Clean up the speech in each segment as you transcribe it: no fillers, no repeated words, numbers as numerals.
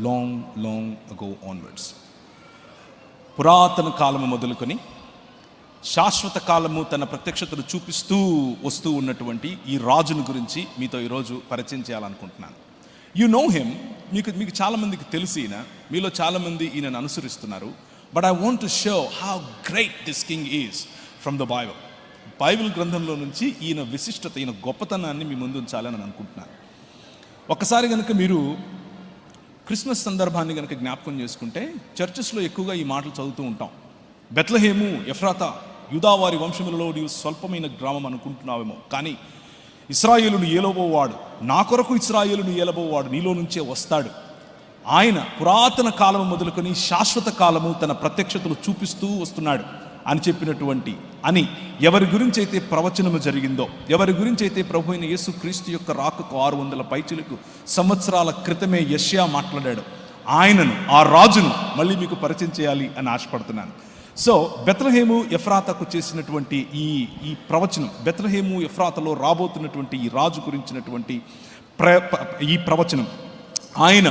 long ago onwards. పురాతన కాలము మొదలుకొని శాశ్వత కాలము తన ప్రత్యక్షతను చూపిస్తూ వస్తూ ఉన్నటువంటి ఈ రాజును గురించి మీతో ఈరోజు పరిచయం చేయాలనుకుంటున్నాను. యు నో హిమ్, మీకు చాలామందికి తెలిసి మీలో చాలామంది ఈయనను అనుసరిస్తున్నారు. But I want to show how great this king is from the Bible గ్రంథంలో నుంచి ఈయన విశిష్టత, ఈయన గొప్పతనాన్ని మీ ముందు ఉంచాలని అనుకుంటున్నాను. ఒక్కసారి కనుక మీరు క్రిస్మస్ సందర్భాన్ని కనుక జ్ఞాపకం చేసుకుంటే చర్చెస్లో ఎక్కువగా ఈ మాటలు చదువుతూ ఉంటాం. బెత్లెహేము ఎఫ్రాతా, యూదావారి వంశములలో నీవు స్వల్పమైన గ్రామం అనుకుంటున్నావేమో, కానీ ఇశ్రాయేలును ఏలబోవాడు, నా కొరకు ఇశ్రాయేలును ఏలబోవాడు నీలో నుంచే వస్తాడు. ఆయన పురాతన కాలము మొదలుకొని శాశ్వత కాలము తన ప్రత్యక్షతలు చూపిస్తూ వస్తున్నాడు అని చెప్పినటువంటి అని ఎవరి గురించి అయితే ప్రవచనము జరిగిందో, ఎవరి గురించి అయితే ప్రభు అయిన యేసు క్రీస్తు యొక్క రాకకు 600 పైచిలకు సంవత్సరాల క్రితమే యెషయా మాట్లాడాడు, ఆయనను, ఆ రాజును మళ్ళీ మీకు పరిచయం చేయాలి అని ఆశపడుతున్నాను. సో బెత్లెహేము ఎఫ్రాతాకు చేసినటువంటి ఈ ప్రవచనం, బెత్లెహేము ఎఫ్రాతాలో రాబోతున్నటువంటి ఈ రాజు గురించినటువంటి ఈ ప్రవచనం, ఆయన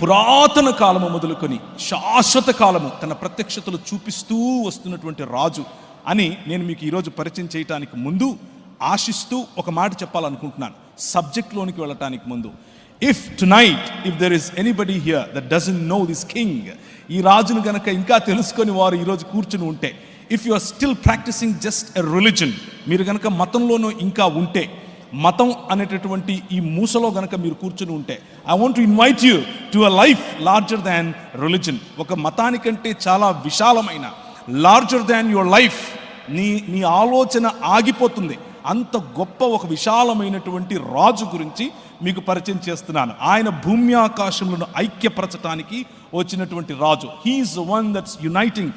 పురాతన కాలము మొదలుకొని శాశ్వత కాలము తన ప్రత్యక్షతలు చూపిస్తూ వస్తున్నటువంటి రాజు అని నేను మీకు ఈరోజు పరిచయం చేయటానికి ముందు ఆశిస్తూ ఒక మాట చెప్పాలనుకుంటున్నాను. సబ్జెక్ట్లోనికి వెళ్ళటానికి ముందు, if there is anybody here that doesn't know this king, ఈ రాజును గనక ఇంకా తెలుసుకొని వారు ఈరోజు కూర్చుని ఉంటే, if you are still practicing just a religion, మీరు గనక మతంలోనూ ఇంకా ఉంటే, మతం అనేటటువంటి ఈ మూసలో గనక మీరు కూర్చుని ఉంటే, I want to invite you to a life larger than religion. ఒక మతానికంటే చాలా విశాలమైన, లార్జర్ దాన్ యువర్ లైఫ్, నీ ఆలోచన ఆగిపోతుంది, అంత గొప్ప ఒక విశాలమైనటువంటి రాజు గురించి మీకు పరిచయం చేస్తున్నాను. ఆయన భూమి ఆకాశములను ఐక్యపరచడానికి వచ్చినటువంటి రాజు. He is the one that's uniting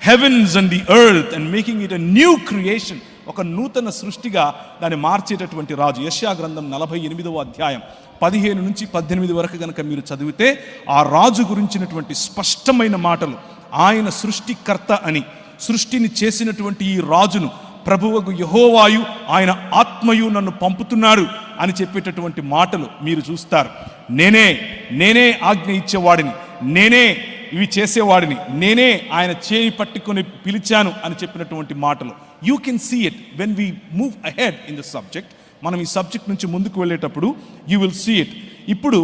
heavens and the earth and making it a new creation, ఒక నూతన సృష్టిగా దాన్ని మార్చేటటువంటి రాజు. యెషయా గ్రంథం 48వ అధ్యాయం 15 నుంచి 18 వరకు కనుక మీరు చదివితే ఆ రాజు గురించినటువంటి స్పష్టమైన మాటలు, ఆయన సృష్టికర్త అని, సృష్టిని చేసినటువంటి ఈ రాజును ప్రభువగు యెహోవాయు ఆయన ఆత్మయు నన్ను పంపుతున్నాడు అని చెప్పేటటువంటి మాటలు మీరు చూస్తారు. నేనే ఆజ్ఞ ఇచ్చేవాడిని, నేనే ఇవి చేసేవాడిని, నేనే ఆయన చేయి పట్టుకొని పిలిచాను అని చెప్పినటువంటి మాటలు. You can see it when we move ahead in the subject. మనం ఈ సబ్జెక్ట్ నుంచి ముందుకు వెళ్ళేటప్పుడు యూ విల్ సీ ఇట్. ఇప్పుడు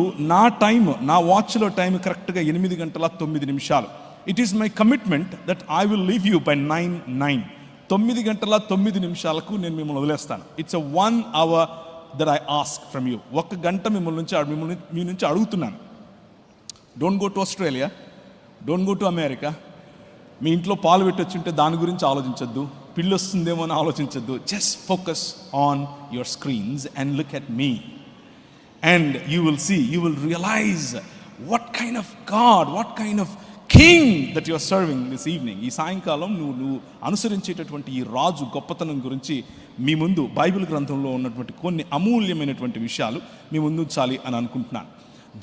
నా వాచ్లో టైం కరెక్ట్గా 8:09. It is my commitment that I will leave you by 9. 9:09 నేను మిమ్మల్ని వదిలేస్తాను. It's a 1 hour that I ask from you. 1 గంట మీ నుంచి అడుగుతున్నాను. Don't go to Australia, don't go to America. మీ ఇంట్లో పాలు పెట్టొచ్చుంటే దాని గురించి ఆలోచించద్దు, పిల్లి వస్తుందేమో అని ఆలోచించద్దు. Just focus on your screens and look at me and you will see, you will realize what kind of God, what kind of king that you are serving this evening. ఈ సాయంకాలం నువ్వు అనుసరించేటటువంటి ఈ రాజు గొప్పతనం గురించి మీ ముందు బైబిల్ గ్రంథంలో ఉన్నటువంటి కొన్ని అమూల్యమైనటువంటి విషయాలు మీ ముందు ఉంచాలి అని అనుకుంటున్నాను.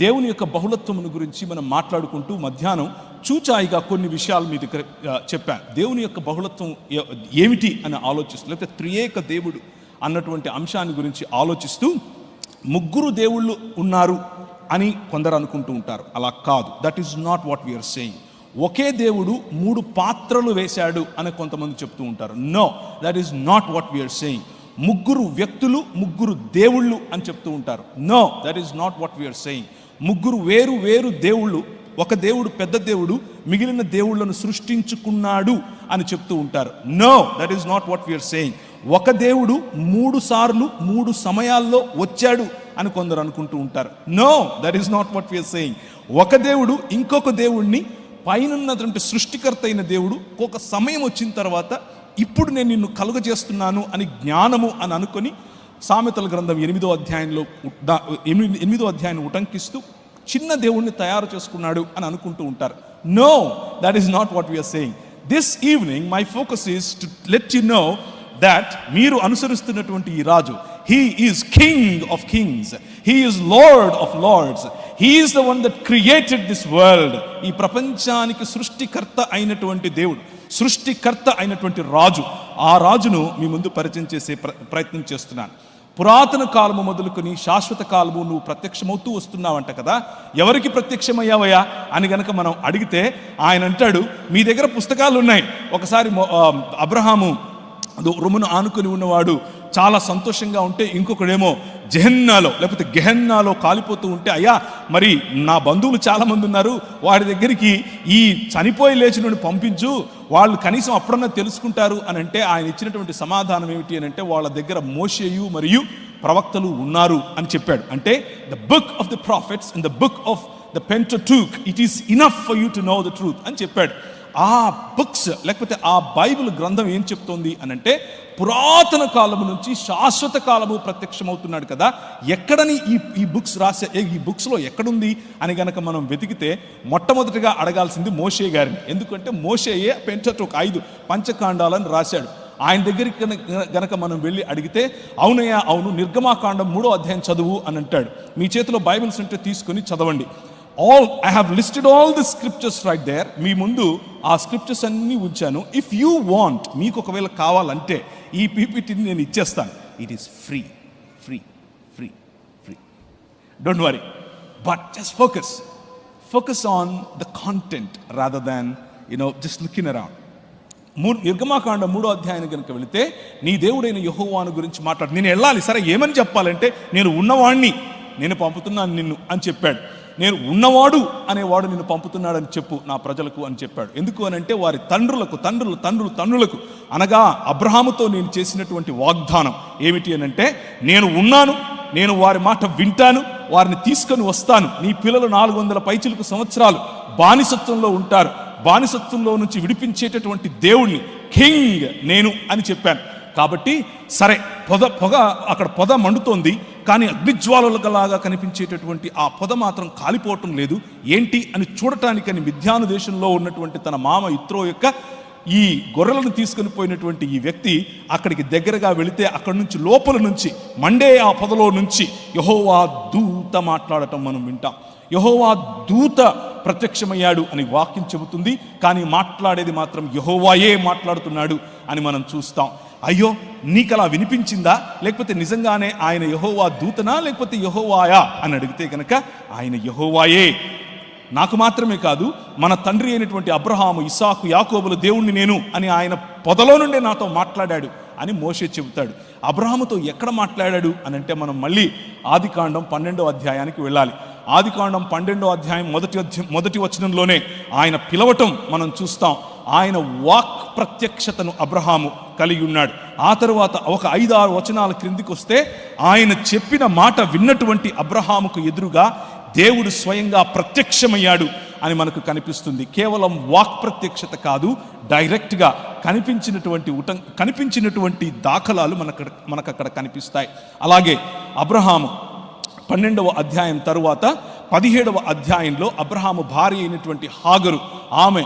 దేవుని యొక్క బహుళత్వమును గురించి మనం మాట్లాడుకుంటూ మధ్యాహ్నం చూచాయిగా కొన్ని విషయాలు మీ దగ్గర చెప్పాను. దేవుని యొక్క బహుళత్వం ఏమిటి అని ఆలోచిస్తూ, లేకపోతే త్రియేక దేవుడు అన్నటువంటి అంశాన్ని గురించి ఆలోచిస్తూ, 3 దేవుళ్ళు ఉన్నారు అని కొందరు అనుకుంటూ ఉంటారు. అలా కాదు. That is not what we are saying. ఒకే దేవుడు 3 పాత్రలు వేశాడు అని కొంతమంది చెప్తూ ఉంటారు. No, that is not what we are saying. 3 వ్యక్తులు, 3 దేవుళ్ళు అని చెప్తూ ఉంటారు. No, that is not what we are saying. 3 వేరు దేవుళ్ళు, ఒక దేవుడు పెద్ద దేవుడు మిగిలిన దేవుళ్లను సృష్టించుకున్నాడు అని చెప్తూ ఉంటారు. No, that is not what we are saying. ఒక దేవుడు 3 సార్లు 3 సమయాల్లో వచ్చాడు అని కొందరు అనుకుంటూ ఉంటారు. No, that is not what we are saying. ఒక దేవుడు ఇంకొక దేవుడిని, పైనున్నటువంటి సృష్టికర్త అయిన దేవుడు ఒక సమయం వచ్చిన తర్వాత ఇప్పుడు నేను నిన్ను కలుగజేస్తున్నాను అని జ్ఞానము అని అనుకొని సామెతల గ్రంథం 8వ అధ్యాయాన్ని ఉటంకిస్తూ చిన్న దేవుణ్ణి తయారు చేసుకున్నాడు అని అనుకుంటూ ఉంటారు. No, that is not what we are saying. This evening my focus is to let you know that మీరు అనుసరిస్తున్నటువంటి ఈ రాజు, he is king of kings, he is lord of lords, he is the one that created this world. ఈ ప్రపంచానికి సృష్టికర్త అయినటువంటి దేవుడు, సృష్టికర్త అయినటువంటి రాజు, ఆ రాజును మీ ముందు పరిచయం చేసే ప్రయత్నం చేస్తున్నాను. పురాతన కాలము మొదలుకొని శాశ్వత కాలము నువ్వు ప్రత్యక్షమవుతూ వస్తున్నావంట కదా, ఎవరికి ప్రత్యక్షమయ్యావయ్యా అని గనక మనం అడిగితే ఆయన అంటాడు, మీ దగ్గర పుస్తకాలు ఉన్నాయి. ఒకసారి అబ్రహాము రొమ్మును ఆనుకొని ఉన్నవాడు చాలా సంతోషంగా ఉంటే, ఇంకొకడేమో జెహన్నాలో లేకపోతే గెహన్నాలో కాలిపోతూ ఉంటే, అయ్యా మరి నా బంధువులు చాలామంది ఉన్నారు, వాడి దగ్గరికి ఈ చనిపోయి లేచినోడిని పంపించు, వాళ్ళు కనీసం అప్పుడన్నా తెలుసుకుంటారు అని అంటే ఆయన ఇచ్చినటువంటి సమాధానం ఏమిటి అని అంటే, వాళ్ళ దగ్గర మోషేయు మరియు ప్రవక్తలు ఉన్నారు అని చెప్పాడు. అంటే the book of the prophets and the book of the Pentateuch, it is enough for you to know the truth అని చెప్పాడు. ఆ బుక్స్ లేకపోతే ఆ బైబిల్ గ్రంథం ఏం చెప్తోంది అని అంటే, పురాతన కాలము నుంచి శాశ్వత కాలము ప్రత్యక్షమవుతున్నాడు కదా, ఎక్కడని ఈ బుక్స్ రాసే, ఈ బుక్స్లో ఎక్కడుంది అని గనక మనం వెతికితే మొట్టమొదటిగా అడగాల్సింది మోషే గారిని. ఎందుకంటే మోషేయే పెంటటూక్ 5 పంచకాండాలను రాశాడు. ఆయన దగ్గరికి గనక మనం వెళ్ళి అడిగితే, అవునయ్యా అవును, నిర్గమాకాండం 3వ అధ్యాయం చదువు అని అంటాడు. మీ చేతిలో బైబిల్స్ ఉంటే తీసుకొని చదవండి. I have listed all the scriptures right there. మీ ముందు ఆ స్క్రిప్చర్స్ అన్నీ ఉంచాను. ఇఫ్ యూ వాంట్, మీకు ఒకవేళ కావాలంటే ఈ పీపీటీని నేను ఇచ్చేస్తాను. It is free free free free. Don't worry, but just focus on the content rather than just looking around. నిర్గమాకాండం 3వ అధ్యాయానికి కనుక వెళితే, నీ దేవుడైన యెహోవాను గురించి మాట్లాడు. నేను వెళ్ళాలి, సరే ఏమని చెప్పాలంటే, నేను ఉన్నవాణ్ణి, నేను పంపుతున్నాను నిన్ను అని చెప్పాడు. నేను ఉన్నవాడు అనేవాడు నిన్ను పంపుతున్నాడని చెప్పు నా ప్రజలకు అని చెప్పాడు. ఎందుకు అని అంటే, వారి తండ్రులకు అనగా అబ్రహాముతో నేను చేసినటువంటి వాగ్దానం ఏమిటి అని అంటే, నేను ఉన్నాను, నేను వారి మాట వింటాను, వారిని తీసుకొని వస్తాను, నీ పిల్లలు 400 పైచిలకు సంవత్సరాలు బానిసత్వంలో ఉంటారు, బానిసత్వంలో నుంచి విడిపించేటటువంటి దేవుణ్ణి, కింగ్ నేను అని చెప్పాను. కాబట్టి సరే, అక్కడ పొద మండుతోంది, కానీ అగ్నిజ్వాలలాగా కనిపించేటటువంటి ఆ పొద మాత్రం కాలిపోవటం లేదు. ఏంటి అని చూడటానికని మిద్యాను దేశంలో ఉన్నటువంటి తన మామ ఇత్రో యొక్క ఈ గొర్రెలను తీసుకొని పోయినటువంటి ఈ వ్యక్తి అక్కడికి దగ్గరగా వెళితే, అక్కడి నుంచి లోపల నుంచి మండే ఆ పొదలో నుంచి యెహోవా దూత మాట్లాడటం మనం వింటాం. యెహోవా దూత ప్రత్యక్షమయ్యాడు అని వాక్యం చెబుతుంది, కానీ మాట్లాడేది మాత్రం యెహోవాయే మాట్లాడుతున్నాడు అని మనం చూస్తాం. అయ్యో, నీకు అలా వినిపించిందా, లేకపోతే నిజంగానే ఆయన యెహోవా దూతనా లేకపోతే యెహోవాయా అని అడిగితే కనుక ఆయన యెహోవాయే. నాకు మాత్రమే కాదు, మన తండ్రి అయినటువంటి అబ్రహాము, ఇస్సాకు, యాకోబుల దేవుణ్ణి నేను అని ఆయన పొదలో నుండే నాతో మాట్లాడాడు అని మోషే చెబుతాడు. అబ్రహాముతో ఎక్కడ మాట్లాడాడు అని అంటే, మనం మళ్ళీ ఆదికాండం 12వ అధ్యాయానికి వెళ్ళాలి. ఆదికాండం 12వ అధ్యాయం మొదటి వచనంలోనే ఆయన పిలవటం మనం చూస్తాం. ఆయన వాక్ ప్రత్యక్షతను అబ్రహాము కలిగి ఉన్నాడు. ఆ తరువాత ఒక 5-6 వచనాల క్రిందికి వస్తే, ఆయన చెప్పిన మాట విన్నటువంటి అబ్రహాముకు ఎదురుగా దేవుడు స్వయంగా ప్రత్యక్షమయ్యాడు అని మనకు కనిపిస్తుంది. కేవలం వాక్ ప్రత్యక్షత కాదు, డైరెక్ట్గా కనిపించినటువంటి దాఖలాలు మనకు అక్కడ కనిపిస్తాయి. అలాగే అబ్రహాము 12వ అధ్యాయం తరువాత 17వ అధ్యాయంలో అబ్రహాము భార్య అయినటువంటి హాగరు, ఆమె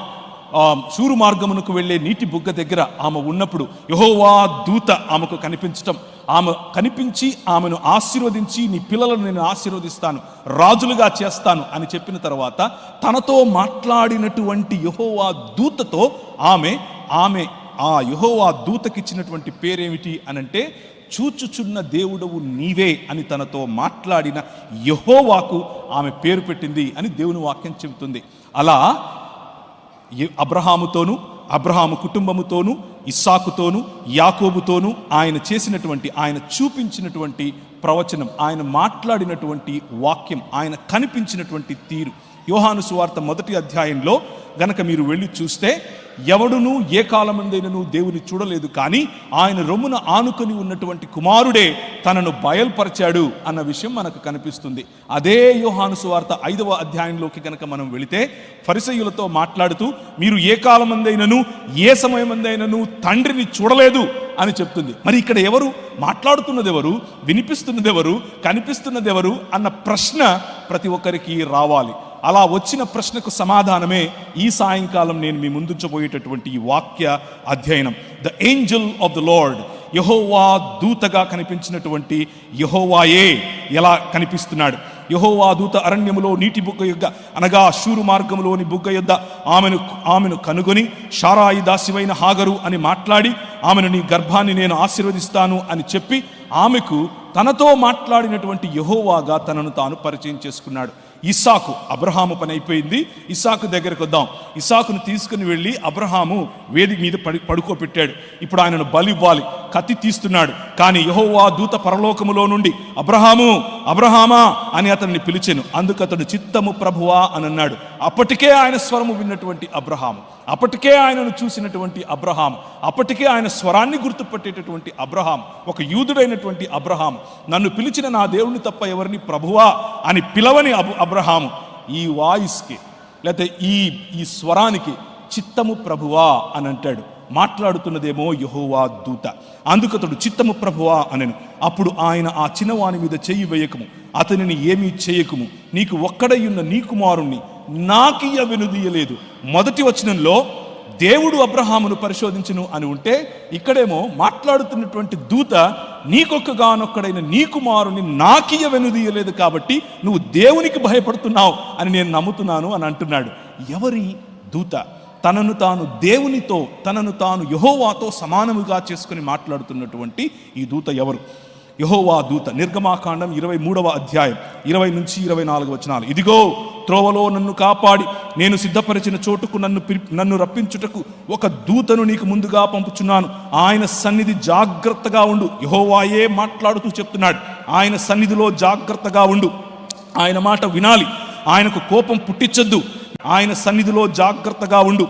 శూరు మార్గమునకు వెళ్ళే నీటి బుగ్గ దగ్గర ఆమె ఉన్నప్పుడు యెహోవా దూత ఆమెకు కనిపించటం, ఆమె కనిపించి ఆమెను ఆశీర్వదించి, నీ పిల్లలను నేను ఆశీర్వదిస్తాను, రాజులుగా చేస్తాను అని చెప్పిన తర్వాత, తనతో మాట్లాడినటువంటి యెహోవా దూతతో ఆమె ఆ యెహోవా దూతకిచ్చినటువంటి పేరేమిటి అనంటే, చూచుచున్న దేవుడవు నీవే అని తనతో మాట్లాడిన యెహోవాకు ఆమె పేరు పెట్టింది అని దేవుని వాక్యం చెబుతుంది. అలా అబ్రహాముతోను, అబ్రహాము కుటుంబముతోను, ఇస్సాకుతోను, యాకోబుతోను ఆయన చూపించినటువంటి ప్రవచనం, ఆయన మాట్లాడినటువంటి వాక్యం, ఆయన కనిపించినటువంటి తీరు. యోహాను సువార్త 1వ అధ్యాయంలో గనక మీరు వెళ్ళి చూస్తే, ఎవడునూ ఏ కాలమందైనను దేవుని చూడలేదు, కానీ ఆయన రొమ్మున ఆనుకొని ఉన్నటువంటి కుమారుడే తనను బయల్పరిచాడు అన్న విషయం మనకు కనిపిస్తుంది. అదే యోహాను సువార్త 5వ అధ్యాయంలోకి గనక మనం వెళితే, ఫరిసయ్యులతో మాట్లాడుతూ, మీరు ఏ కాలమందైనను ఏ సమయమందైనను తండ్రిని చూడలేదు అని చెప్తుంది. మరి ఇక్కడ ఎవరు మాట్లాడుతున్నది, ఎవరు వినిపిస్తున్నది, ఎవరు కనిపిస్తున్నది, ఎవరు అన్న ప్రశ్న ప్రతి ఒక్కరికి రావాలి. అలా వచ్చిన ప్రశ్నకు సమాధానమే ఈ సాయంకాలం నేను మీ ముందుంచబోయేటటువంటి ఈ వాక్య అధ్యయనం. The angel of the lord, యెహోవా దూతగా కనిపించినటువంటి యెహోవాయే ఎలా కనిపిస్తున్నాడు. యెహోవా దూత అరణ్యములో నీటి బుగ్గ యొద్ద, అనగా షూరు మార్గములోని బుగ్గ యొద్ద ఆమెను కనుగొని, షారాయి దాసివైన హాగరు అని మాట్లాడి, ఆమెను నీ గర్భాన్ని నేను ఆశీర్వదిస్తాను అని చెప్పి, ఆమెకు తనతో మాట్లాడినటువంటి యెహోవాగా తనను తాను పరిచయం చేసుకున్నాడు. ఇస్సాకు, అబ్రహాము పని అయిపోయింది, ఇస్సాకు దగ్గరికి వద్దాం. ఇస్సాకును తీసుకుని వెళ్ళి అబ్రహాము వేదిక మీద పడుకోబెట్టాడు. ఇప్పుడు ఆయనను బలి ఇవ్వాలి, కత్తి తీస్తున్నాడు. కానీ యెహోవా దూత పరలోకములో నుండి అబ్రహాము, అబ్రహామా అని అతన్ని పిలిచెను. అందుకు అతడు చిత్తము ప్రభువా అని అన్నాడు. అప్పటికే ఆయన స్వరము విన్నటువంటి అబ్రహాము, అప్పటికే ఆయనను చూసినటువంటి అబ్రహాము, అప్పటికే ఆయన స్వరాన్ని గుర్తుపట్టేటటువంటి అబ్రహాము, ఒక యూదుడైనటువంటి అబ్రహాము, నన్ను పిలిచిన నా దేవుని తప్ప ఎవరిని ప్రభువా అని పిలవని అబ్రహాము ఈ వాయిస్కి లేకపోతే ఈ స్వరానికి చిత్తము ప్రభువా అని అంటాడు. మాట్లాడుతున్నదేమో యెహోవా దూత. అందుకతడు చిత్తము ప్రభువా అనెను. అప్పుడు ఆయన, ఆ చిన్నవాని మీద చెయ్యి వేయకము, అతనిని ఏమీ చేయకము, నీకు ఒక్కడయ్యున్న నీ కుమారుణ్ణి నాకియ్య వెనుదీయలేదు. మొదటి వచనంలో దేవుడు అబ్రహామును పరిశోధించును అని ఉంటే, ఇక్కడేమో మాట్లాడుతున్నటువంటి దూత నీకొక్కగానొక్కడైన నీ కుమారుని నాకియ్య వెనుదీయలేదు కాబట్టి నువ్వు దేవునికి భయపడుతున్నావు అని నేను నమ్ముతున్నాను అని అంటున్నాడు. ఎవరి దూత? తనను తాను దేవునితో, తనను తాను యెహోవాతో సమానముగా చేసుకుని మాట్లాడుతున్నటువంటి ఈ దూత ఎవరు? యెహోవా దూత. నిర్గమాకాండం 23వ అధ్యాయం 20 నుంచి 24 వచనాలు. ఇదిగో త్రోవలో నన్ను కాపాడి నేను సిద్ధపరిచిన చోటుకు నన్ను రప్పించుటకు ఒక దూతను నీకు ముందుగా పంపుచున్నాను. ఆయన సన్నిధి జాగ్రత్తగా ఉండు. యెహోవాయే మాట్లాడుతూ చెప్తున్నాడు. ఆయన సన్నిధిలో జాగ్రత్తగా ఉండు. ఆయన మాట వినాలి. ఆయనకు కోపం పుట్టించొద్దు. ఆయన సన్నిధిలో జాగ్రత్తగా ఉండు.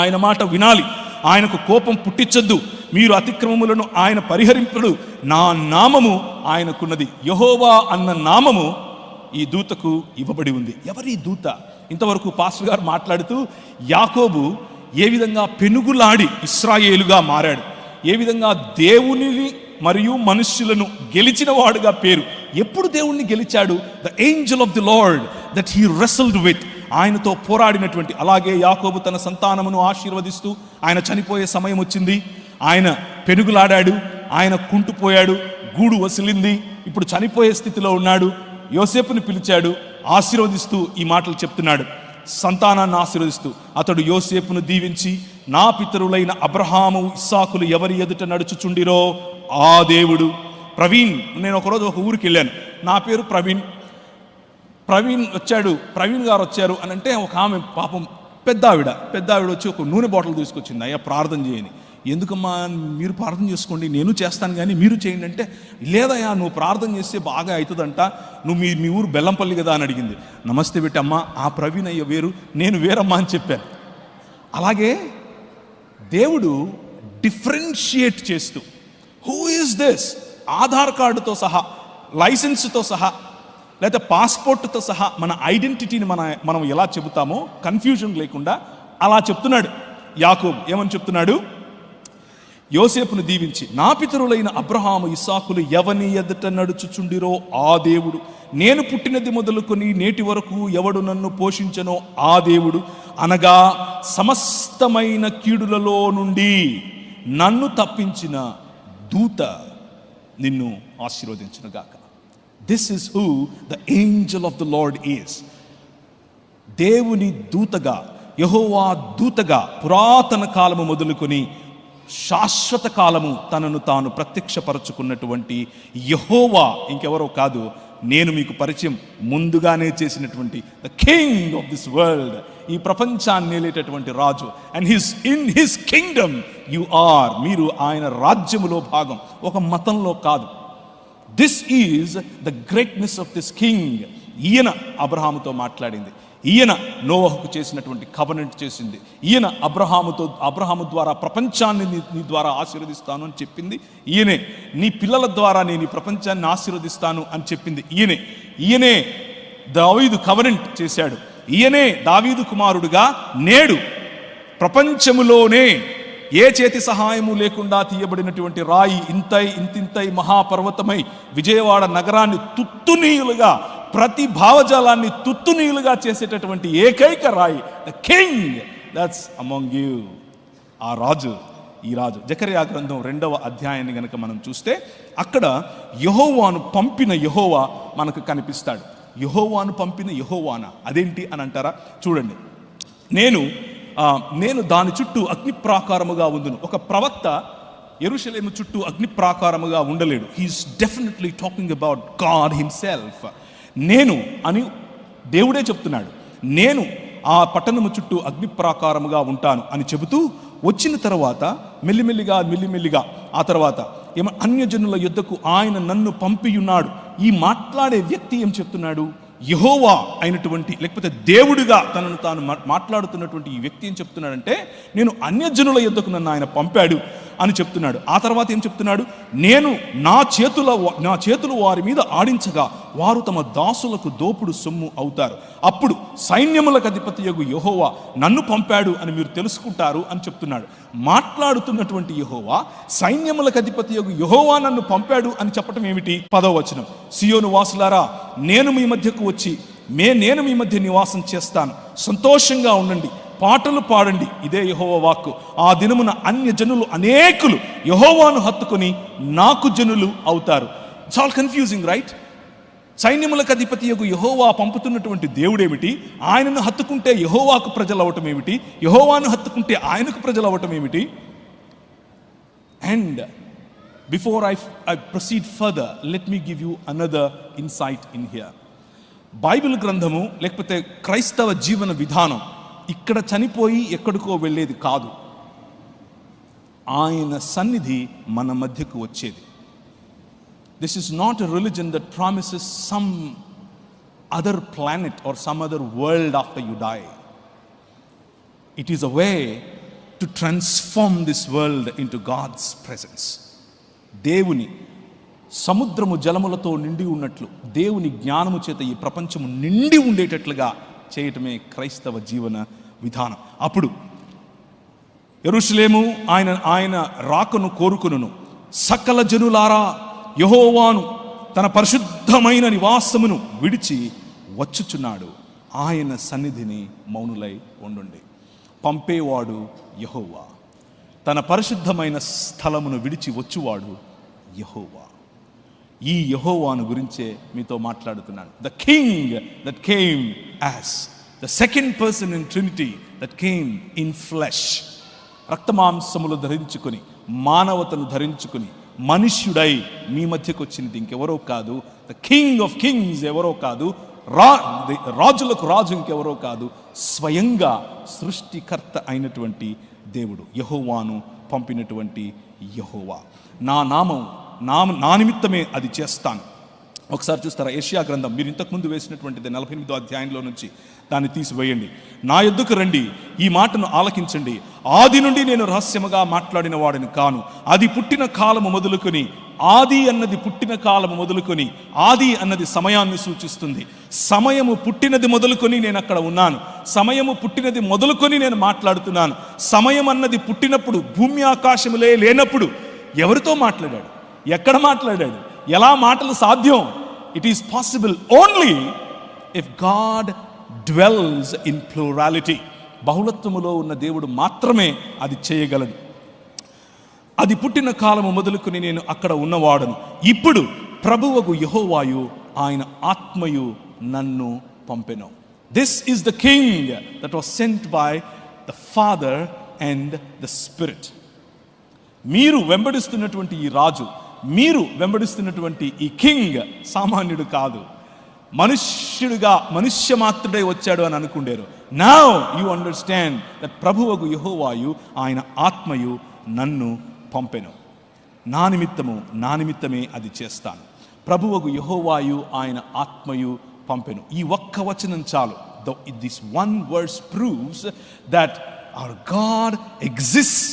ఆయన మాట వినాలి. ఆయనకు కోపం పుట్టించొద్దు. మీరు అతిక్రమములను ఆయన పరిహరింపుడు. నా నామము ఆయనకున్నది. యెహోవా అన్న నామము ఈ దూతకు ఇవ్వబడి ఉంది. ఎవరి దూత? ఇంతవరకు పాస్టర్ గారు మాట్లాడుతూ యాకోబు ఏ విధంగా పెనుగులాడి ఇశ్రాయేలుగా మారాడు, ఏ విధంగా దేవునిని మరియు మనుష్యులను గెలిచిన వాడుగా పేరు. ఎప్పుడు దేవుణ్ణి గెలిచాడు? The angel of the lord that he wrestled with. ఆయనతో పోరాడినటువంటి. అలాగే యాకోబు తన సంతానమును ఆశీర్వదిస్తూ ఆయన చనిపోయే సమయం వచ్చింది. ఆయన పెనుగులాడాడు, ఆయన కుంటుపోయాడు, గూడు వసిలింది, ఇప్పుడు చనిపోయే స్థితిలో ఉన్నాడు. యోసేపుని పిలిచాడు, ఆశీర్వదిస్తూ ఈ మాటలు చెప్తున్నాడు. సంతానాన్ని ఆశీర్వదిస్తూ అతడు యోసేపును దీవించి, నా పితరులైన అబ్రహాము ఇస్సాకులు ఎవరి ఎదుట నడుచుచుండిరో ఆ దేవుడు. ప్రవీణ్, నేను ఒకరోజు ఒక ఊరికి వెళ్ళాను. నా పేరు ప్రవీణ్ వచ్చాడు, ప్రవీణ్ గారు వచ్చారు అని అంటే, ఒక ఆమె పాపం పెద్ద ఆవిడ వచ్చి ఒక నూనె బాటిల్ తీసుకొచ్చింది. అయ్యా ప్రార్థన చేయని. ఎందుకమ్మా, మీరు ప్రార్థన చేసుకోండి, నేను చేస్తాను కానీ మీరు చేయండి అంటే, లేదయ్యా నువ్వు ప్రార్థన చేస్తే బాగా అవుతుందంట, నువ్వు మీ ఊరు బెల్లంపల్లి కదా అని అడిగింది. నమస్తే పెట్టమ్మా, ఆ ప్రవీణ్ అయ్య వేరు, నేను వేరమ్మా అని చెప్పాను. అలాగే దేవుడు డిఫరెన్షియేట్ చేస్తూ, హూ ఈజ్ దిస్, ఆధార్ కార్డుతో సహా, లైసెన్స్తో సహా, లేకపోతే పాస్పోర్ట్తో సహా మన ఐడెంటిటీని మనం ఎలా చెబుతామో కన్ఫ్యూజన్ లేకుండా అలా చెప్తున్నాడు యాకోబు. ఏమని చెప్తున్నాడు? యోసేపును దీవించి, నా పితరులైన అబ్రహాము ఇస్సాకులు ఎవని ఎదుట నడుచుచుండిరో ఆ దేవుడు, నేను పుట్టినది మొదలుకొని నేటి వరకు ఎవడు నన్ను పోషించనో ఆ దేవుడు, అనగా సమస్తమైన కీడులలో నుండి నన్ను తప్పించిన దూత నిన్ను ఆశీర్వదించునుగాక. This is who the angel of the lord is. దేవుని దూతగా, యెహోవా దూతగా పురాతన కాలము మొదలుకొని శాశ్వత కాలము తనను తాను ప్రత్యక్షపరచుకున్నటువంటి యెహోవా ఇంకెవరో కాదు, నేను మీకు పరిచయం ముందుగానే చేసినటువంటి the king of this world, ఈ ప్రపంచాన్ని ఏలేటటువంటి రాజు. And in his kingdom you are. మీరు ఆయన రాజ్యములో భాగం, ఒక మతంలో కాదు. This is the greatness of this king. ఈయన అబ్రహాముతో మాట్లాడింది, ఈయన నోవహుకు చేసినటువంటి కవెనెంట్ చేసింది, ఈయన అబ్రహాము ద్వారా ప్రపంచాన్ని నీ ద్వారా ఆశీర్వదిస్తాను అని చెప్పింది ఈయనే. నీ పిల్లల ద్వారా నేను ఈ ప్రపంచాన్ని ఆశీర్వదిస్తాను అని చెప్పింది ఈయనే దావీదు కవెనెంట్ చేశాడు. ఈయనే దావీదు కుమారుడుగా నేడు ప్రపంచములోనే ఏ చేతి సహాయము లేకుండా తీయబడినటువంటి రాయి ఇంతింతై మహాపర్వతమై విజయవాడ నగరాన్ని తుత్తునీయులుగా, ప్రతి భావజాలాన్ని తుత్తునీయులుగా చేసేటటువంటి ఏకైక రాయి, the king that's among you. ఆ రాజు, ఈ రాజు. జకర్యా గ్రంథం 2వ అధ్యాయాన్ని గనక మనం చూస్తే అక్కడ యెహోవాను పంపిన యెహోవా మనకు కనిపిస్తాడు. యెహోవాను పంపిన యెహోవానా, అదేంటి అని అంటారా? చూడండి, నేను దాని చుట్టూ అగ్ని ప్రాకారముగా ఉందును. ఒక ప్రవక్త యెరూషలేము చుట్టూ అగ్ని ప్రాకారముగా ఉండలేడు. He is definitely talking about God himself. నేను అని దేవుడే చెప్తున్నాడు, నేను ఆ పట్టణము చుట్టూ అగ్ని ప్రాకారముగా ఉంటాను అని చెబుతూ వచ్చిన తర్వాత మెల్లిమెల్లిగా ఆ తర్వాత అన్యజనుల యుద్ధకు ఆయన నన్ను పంపియున్నాడు. ఈ మాట్లాడే వ్యక్తి ఏం చెప్తున్నాడు? యెహోవా అయినటువంటి, లేకపోతే దేవుడిగా తనను తాను మాట్లాడుతున్నటువంటి ఈ వ్యక్తి ఏం చెప్తున్నాడంటే, నేను అన్యజనుల యుద్ధకు నన్ను ఆయన పంపాడు అని చెప్తున్నాడు. ఆ తర్వాత ఏం చెప్తున్నాడు? నేను నా చేతులు వారి మీద ఆడించగా వారు తమ దాసులకు దోపుడు సొమ్ము అవుతారు. అప్పుడు సైన్యములకు అధిపతియగు యెహోవా నన్ను పంపాడు అని మీరు తెలుసుకుంటారు అని చెప్తున్నాడు. మాట్లాడుతున్నటువంటి యెహోవా సైన్యములకు అధిపతియగు యెహోవా నన్ను పంపాడు అని చెప్పటం ఏమిటి? 10వ వచనం, సియోను వాసులారా, నేను మీ మధ్యకు వచ్చి నేను మీ మధ్య నివాసం చేస్తాను, సంతోషంగా ఉండండి, పాటలు పాడండి, ఇదే యెహోవా వాక్కు. ఆ దినమున అన్య జనులు అనేకులు యెహోవాను హత్తుకొని నాకు జనులు అవుతారు. It's all confusing, right? సైన్యములకు అధిపతియగు యెహోవా పంపుతున్నటువంటి దేవుడేమిటి? ఆయనను హత్తుకుంటే యెహోవాకు ప్రజలు అవటం ఏమిటి? యెహోవాను హత్తుకుంటే ఆయనకు ప్రజలు అవటం ఏమిటి? And before I proceed further, let me give you another insight in here. Bible గ్రంథము లేకపోతే క్రైస్తవ జీవన విధానం ఇక్కడ చనిపోయి ఎక్కడికో వెళ్ళేది కాదు. ఆయన సన్నిధి మన మధ్యకు వచ్చేది. This is not a religion that promises some other planet or some other world after you die. It is a way to transform this world into God's presence. దేవుని సముద్రము జలములతో నిండి ఉన్నట్లు దేవుని జ్ఞానము చేత ఈ ప్రపంచము నిండి ఉండేటట్లుగా చేయటమే క్రైస్తవ జీవన విధానం. అప్పుడు యెరూషలేము ఆయన రాకను కోరుకును, సకల జనులారా యెహోవాను తన పరిశుద్ధమైన నివాసమును విడిచి వచ్చుచున్నాడు, ఆయన సన్నిధిని మౌనులై ఉండుండి. పంపేవాడు యెహోవా, తన పరిశుద్ధమైన స్థలమును విడిచి వచ్చువాడు యెహోవా. ఈ యెహోవాను గురించే మీతో మాట్లాడుతున్నాను. The king that came as the second person in Trinity that came in flesh. రక్తమాంసములు ధరించుకొని, మానవతను ధరించుకొని, మనుష్యుడై మీ మధ్యకు వచ్చినది ఇంకెవరో కాదు. ద కింగ్ ఆఫ్ కింగ్స్ ఎవరో కాదు, రాజులకు రాజు ఇంకెవరో కాదు, స్వయంగా సృష్టికర్త అయినటువంటి దేవుడు, యెహోవాను పంపినటువంటి యెహోవా. నా నిమిత్తమే అది చేస్తాను. ఒకసారి చూస్తారా యెషయా గ్రంథం, మీరు ఇంతకుముందు వేసినటువంటిది 48వ అధ్యాయంలో నుంచి దాన్ని తీసివేయండి. నా యొద్దకు రండి, ఈ మాటను ఆలకించండి. ఆది నుండి నేను రహస్యముగా మాట్లాడిన వాడిని కాను. అది పుట్టిన కాలము మొదలుకొని, ఆది అన్నది పుట్టిన కాలము మొదలుకొని, ఆది అన్నది సమయాన్ని సూచిస్తుంది. సమయము పుట్టినది మొదలుకొని నేను అక్కడ ఉన్నాను. సమయము పుట్టినది మొదలుకొని నేను మాట్లాడుతున్నాను. సమయం అన్నది పుట్టినప్పుడు, భూమి ఆకాశములే లేనప్పుడు ఎవరితో మాట్లాడాడు? ఎక్కడ మాట్లాడాడు? ఎలా మాటలు సాధ్యం? It is possible only if God dwells in plurality. బహుళత్వములో ఉన్న దేవుడు మాత్రమే అది చేయగలడు. అది పుట్టిన కాలము మొదలుకొని నేను అక్కడ ఉన్నవాడను. ఇప్పుడు ప్రభువగు యెహోవాయు ఆయన ఆత్మయు నన్ను పంపెను. This is the king that was sent by the father and the spirit. మీరు వెంబడిస్తున్నటువంటి ఈ రాజు, మీరు వెంబడిస్తున్నటువంటి ఈ కింగ్ సామాన్యుడు కాదు. మనుష్యుడిగా, మనుష్య మాత్రుడై వచ్చాడు అని అనుకుండేరు. నౌ యు అండర్స్టాండ్ దట్ ప్రభువగు యెహోవాయు ఆయన ఆత్మయు నన్ను పంపెను. నా నిమిత్తమే అది చేస్తాను. ప్రభువగు యెహోవాయు ఆయన ఆత్మయు పంపెను. ఈ ఒక్క వచనం చాలు. This one verse proves that our God exists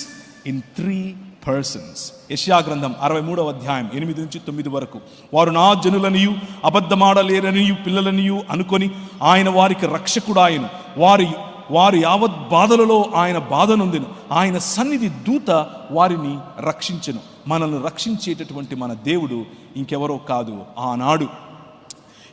in 3 persons. యెషయా గ్రంథం 63వ అధ్యాయం 8 నుంచి 9 వరకు. వారు నా జనులనియు అబద్ధమాడలేరనియు పిల్లలనియు అనుకొని ఆయన వారికి రక్షకుడాయను. వారి యావత్ బాధలలో ఆయన బాధ నొందెను. ఆయన సన్నిధి దూత వారిని రక్షించెను. మనల్ని రక్షించేటటువంటి మన దేవుడు ఇంకెవరో కాదు, ఆనాడు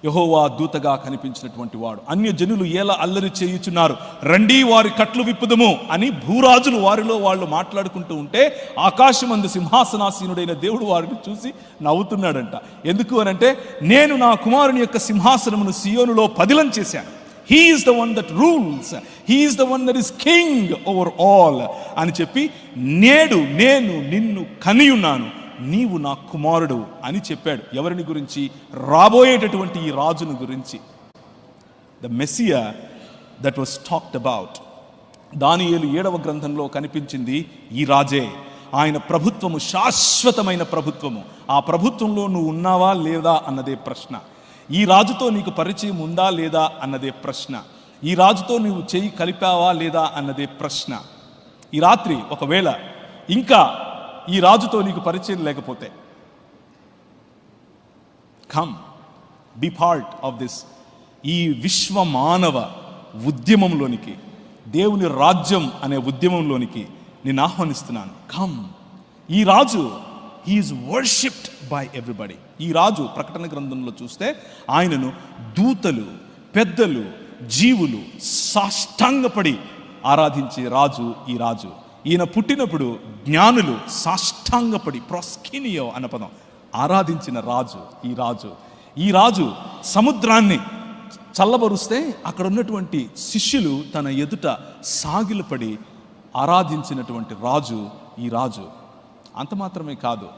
యెహోవా దూతగా కనిపించినటువంటి వాడు. అన్య జనులు ఎలా అల్లరి చేయుచున్నారు, రండి వారి కట్లు విప్పుదము అని భూరాజులు వారిలో వాళ్ళు మాట్లాడుకుంటూ ఉంటే ఆకాశమందు సింహాసనాసీనుడైన దేవుడు వారిని చూసి నవ్వుతున్నాడంట. ఎందుకు అనంటే, నేను నా కుమారుని యొక్క సింహాసనమును సియోనులో పదిలం చేశాను, he is the one that rules, he is the one that is king over all అని చెప్పి, నేడు నేను నిన్ను కనియున్నాను, నీవు నా కుమారుడు అని చెప్పాడు. ఎవరిని గురించి? రాబోయేటటువంటి ఈ రాజును గురించి. The Messiah that was talked about. దానియేలు 7వ గ్రంథంలో కనిపించింది ఈ రాజే. ఆయన ప్రభుత్వము శాశ్వతమైన ప్రభుత్వము. ఆ ప్రభుత్వంలో నువ్వు ఉన్నావా లేదా అన్నదే ప్రశ్న. ఈ రాజుతో నీకు పరిచయం ఉందా లేదా అన్నదే ప్రశ్న. ఈ రాజుతో నువ్వు చెయ్యి కలిపావా లేదా అన్నదే ప్రశ్న. ఈ రాత్రి ఒకవేళ ఇంకా ఈ రాజుతో నీకు పరిచయం లేకపోతే, come be part of this, ఈ విశ్వ మానవ ఉద్యమంలోనికి, దేవుని రాజ్యం అనే ఉద్యమంలోనికి నేను ఆహ్వానిస్తున్నాను. కమ్. ఈ రాజు హీఈస్ వర్షిప్డ్ బై ఎవ్రీబడి. ఈ రాజు ప్రకటన గ్రంథంలో చూస్తే ఆయనను దూతలు, పెద్దలు, జీవులు సాష్టాంగపడి ఆరాధించే రాజు ఈ రాజు. ఈయన పుట్టినప్పుడు జ్ఞానులు సాష్టాంగపడి, ప్రాస్కినియో అన్న పదం, ఆరాధించిన రాజు ఈ రాజు. ఈ రాజు సముద్రాన్ని చల్లబరుస్తే అక్కడ ఉన్నటువంటి శిష్యులు తన ఎదుట సాగిలపడి ఆరాధించినటువంటి రాజు ఈ రాజు. అంత మాత్రమే కాదు,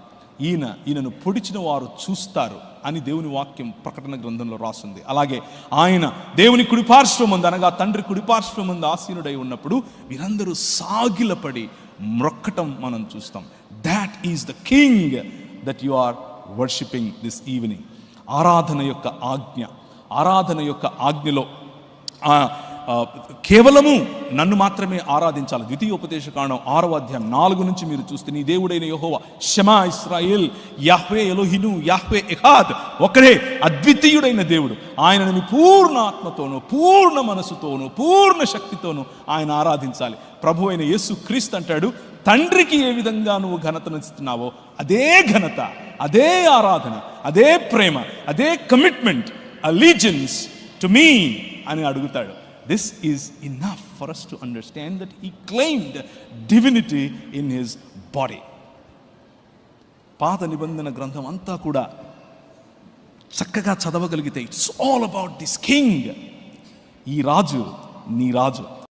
ఈయనను పొడిచిన వారు చూస్తారు అని దేవుని వాక్యం ప్రకటన గ్రంథంలో రాస్తుంది. అలాగే ఆయన దేవుని కుడిపార్శ్వముందు, అనగా తండ్రి కుడిపార్శ్వముందు ఆసీనుడై ఉన్నప్పుడు వీరందరూ సాగిలపడి మ్రొక్కటం మనం చూస్తాం. That is the king that you are worshipping this evening. ఆరాధన యొక్క ఆజ్ఞ, ఆరాధన యొక్క ఆజ్ఞలో కేవలము నన్ను మాత్రమే ఆరాధించాలి. ద్వితీయోపదేశకాండం 6వ అధ్యాయం 4 నుంచి మీరు చూస్తే, నీ దేవుడైన యెహోవా, షమా ఇశ్రాయేల్, యాహ్వే ఎలోహిను, యాహ్వే ఎహాద్, ఒకడే అద్వితీయుడైన దేవుడు. ఆయనను నీ పూర్ణ ఆత్మతోనూ, పూర్ణ మనసుతోనూ, పూర్ణ శక్తితోనూ ఆయన ఆరాధించాలి. ప్రభు అయిన యేసు క్రీస్తు అంటాడు, తండ్రికి ఏ విధంగా నువ్వు ఘనతనిస్తున్నావో అదే ఘనత, అదే ఆరాధన, అదే ప్రేమ, అదే కమిట్మెంట్, అలీజియన్స్ టు మీ అని అడుగుతాడు. This is enough for us to understand that he claimed divinity in his body. పాత నిబంధన గ్రంథం అంతా కూడా చక్కగా చదవగలిగితే, it's all about this king. ఈ రాజు నీ రాజు.